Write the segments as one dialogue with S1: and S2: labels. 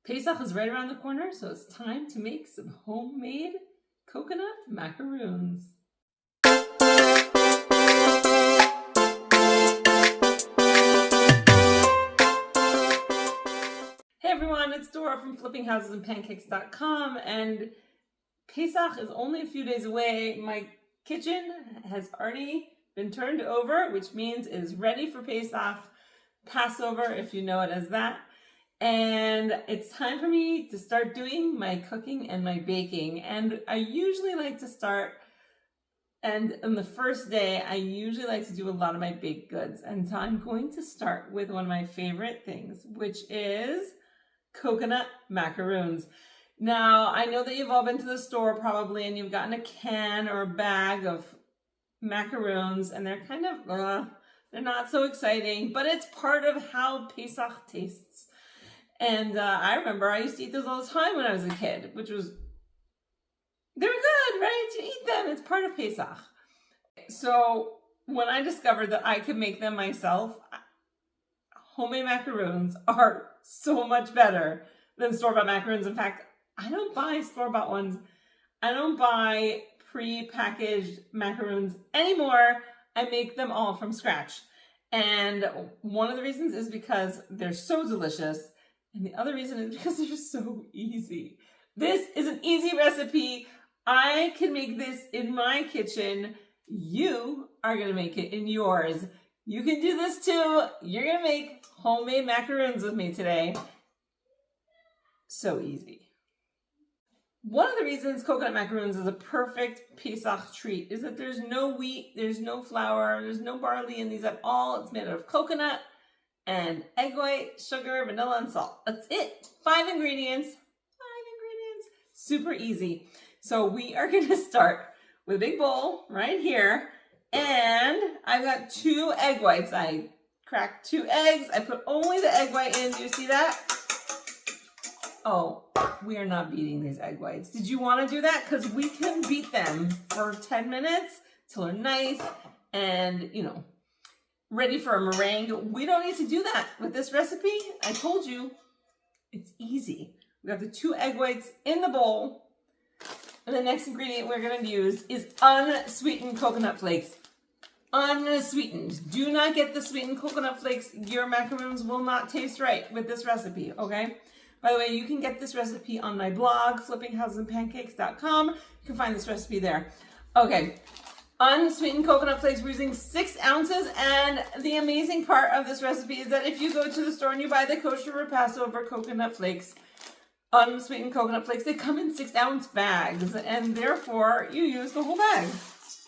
S1: Pesach is right around the corner, so it's time to make some homemade coconut macaroons. Hey everyone, it's Dora from flippinghousesandpancakes.com, and Pesach is only a few days away. My kitchen has already been turned over, which means it is ready for Pesach, Passover if you know it as that. And it's time for me to start doing my cooking and my baking. And I usually like to start, and on the first day, I usually like to do a lot of my baked goods. And so I'm going to start with one of my favorite things, which is coconut macaroons. Now, I know that you've all been to the store probably, and you've gotten a can or a bag of macaroons, and they're kind of, they're not so exciting, but it's part of how Pesach tastes. And I remember I used to eat those all the time when I was a kid, which was, they were good, right? To eat them, it's part of Pesach. So when I discovered that I could make them myself, homemade macaroons are so much better than store-bought macaroons. In fact, I don't buy store-bought ones. I don't buy pre-packaged macaroons anymore. I make them all from scratch. And one of the reasons is because they're so delicious. And the other reason is because they're so easy. This is an easy recipe. I can make this in my kitchen. You are going to make it in yours. You can do this too. You're going to make homemade macaroons with me today. So easy. One of the reasons coconut macaroons is a perfect Pesach treat is that there's no wheat, there's no flour, there's no barley in these at all. It's made out of coconut and egg white, sugar, vanilla, and salt. That's it. 5 ingredients. Super easy. So we are going to start with a big bowl right here. And I've got 2 egg whites. I cracked 2 eggs. I put only the egg white in. Do you see that? Oh, we are not beating these egg whites. Did you want to do that? Because we can beat them for 10 minutes till they're nice and, you know, ready for a meringue. We don't need to do that with this recipe. I told you, it's easy. We got the 2 egg whites in the bowl. And the next ingredient we're going to use is unsweetened coconut flakes. Unsweetened. Do not get the sweetened coconut flakes. Your macaroons will not taste right with this recipe, okay? By the way, you can get this recipe on my blog, flippinghousesandpancakes.com. You can find this recipe there. Okay. Unsweetened coconut flakes, we're using 6 ounces, and the amazing part of this recipe is that if you go to the store and you buy the kosher or Passover coconut flakes, unsweetened coconut flakes, they come in 6-ounce bags, and therefore you use the whole bag.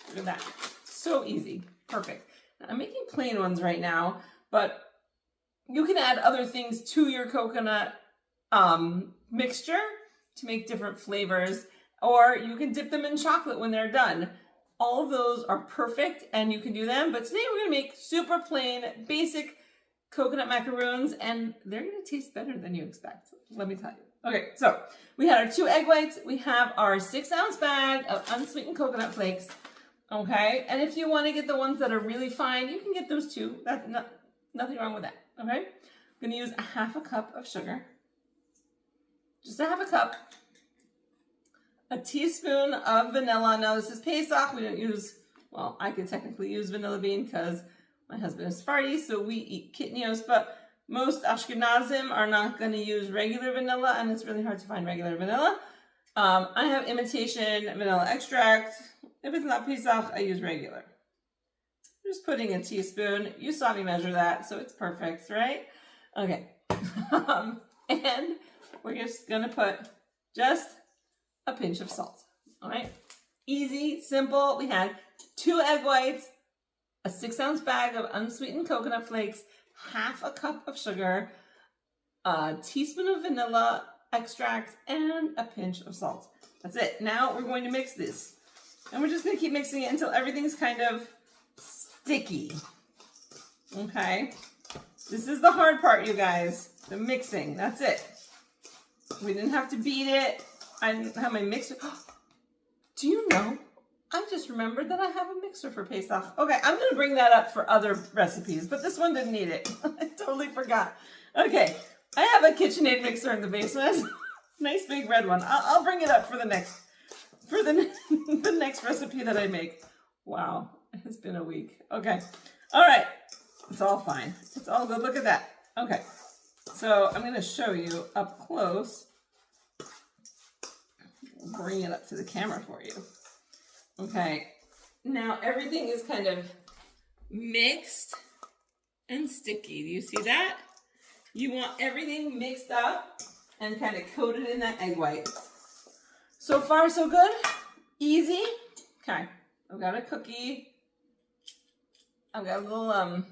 S1: Look at that. So easy. Perfect. Now, I'm making plain ones right now, but you can add other things to your coconut mixture to make different flavors, or you can dip them in chocolate when they're done. All of those are perfect and you can do them, but today we're going to make super plain, basic coconut macaroons, and they're going to taste better than you expect. Let me tell you. Okay, so we had our 2 egg whites. We have our 6-ounce bag of unsweetened coconut flakes. Okay, and if you want to get the ones that are really fine, you can get those too. That's nothing wrong with that. Okay, I'm going to use a 1/2 cup of sugar. Just a 1/2 cup. A teaspoon of vanilla. Now this is Pesach. We don't use, well, I could technically use vanilla bean because my husband is Sephardi, so we eat kitnios, but most Ashkenazim are not going to use regular vanilla, and it's really hard to find regular vanilla. I have imitation vanilla extract. If it's not Pesach, I use regular. I'm just putting a teaspoon. You saw me measure that, so it's perfect, right? Okay. And we're just going to put just a pinch of salt. All right. Easy, simple. We had 2 egg whites, a 6-ounce bag of unsweetened coconut flakes, 1/2 cup of sugar, a teaspoon of vanilla extract, and a pinch of salt. That's it. Now we're going to mix this. And we're just going to keep mixing it until everything's kind of sticky. Okay. This is the hard part, you guys. The mixing. That's it. We didn't have to beat it. I didn't have my mixer. Do you know? I just remembered that I have a mixer for Pesach. Okay, I'm going to bring that up for other recipes, but this one didn't need it. I totally forgot. Okay, I have a KitchenAid mixer in the basement. Nice big red one. I'll bring it up for the next the next recipe that I make. Wow, it's been a week. Okay, all right, it's all fine. It's all good. Look at that. Okay, so I'm going to show you up close. I'll bring it up to the camera for you. Okay, now everything is kind of mixed and sticky. Do you see that? You want everything mixed up and kind of coated in that egg white. So far, so good. Easy. Okay, I've got a cookie. I've got a little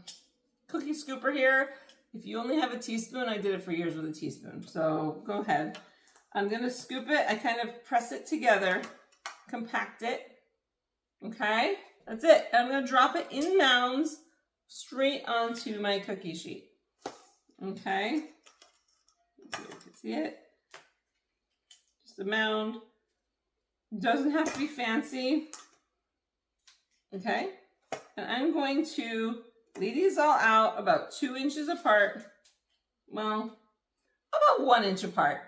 S1: cookie scooper here. If you only have a teaspoon, I did it for years with a teaspoon. So go ahead. I'm gonna scoop it. I kind of press it together, compact it. Okay, that's it. And I'm gonna drop it in mounds straight onto my cookie sheet. Okay, so you can see it. Just a mound. Doesn't have to be fancy. Okay, and I'm going to lay these all out about 2 inches apart. Well, about 1 inch apart.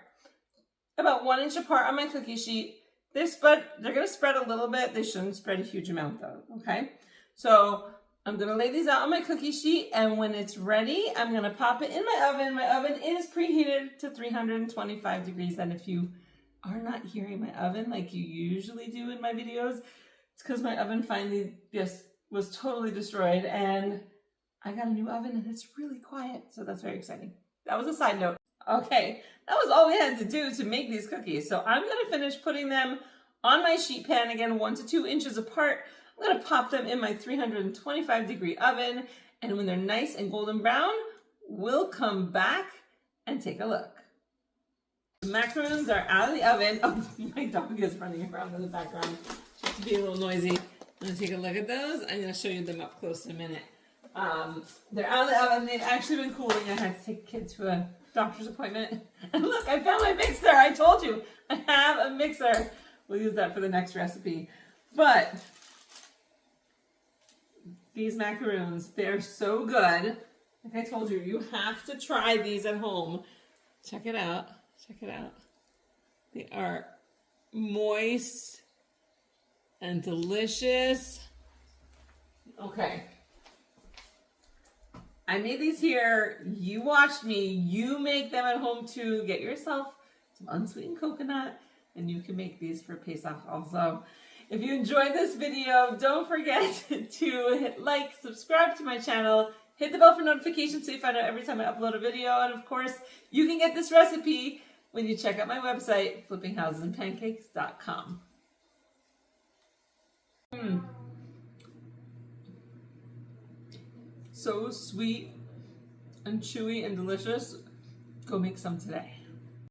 S1: About 1 inch apart on my cookie sheet. They're gonna spread a little bit. They shouldn't spread a huge amount though, okay? So I'm gonna lay these out on my cookie sheet, and when it's ready, I'm gonna pop it in my oven. My oven is preheated to 325 degrees, and if you are not hearing my oven like you usually do in my videos, it's because my oven finally just was totally destroyed, and I got a new oven, and it's really quiet, so that's very exciting. That was a side note. Okay, that was all we had to do to make these cookies. So I'm gonna finish putting them on my sheet pan, again, 1 to 2 inches apart. I'm gonna pop them in my 325 degree oven, and when they're nice and golden brown, we'll come back and take a look. The macaroons are out of the oven. Oh, my dog is running around in the background just to be a little noisy. I'm gonna take a look at those. I'm gonna show you them up close in a minute. They're out of the oven. They've actually been cooling. I had to take a kid to a doctor's appointment. And look, I found my mixer. I told you, I have a mixer. We'll use that for the next recipe. But these macaroons, they're so good. Like I told you, you have to try these at home. Check it out. Check it out. They are moist and delicious. Okay. I made these here. You watched me. You make them at home too. Get yourself some unsweetened coconut, and you can make these for Pesach also. If you enjoyed this video, don't forget to hit like, subscribe to my channel, hit the bell for notifications so you find out every time I upload a video. And of course, you can get this recipe when you check out my website, flippinghouseandpancakes.com. So sweet and chewy and delicious. Go make some today.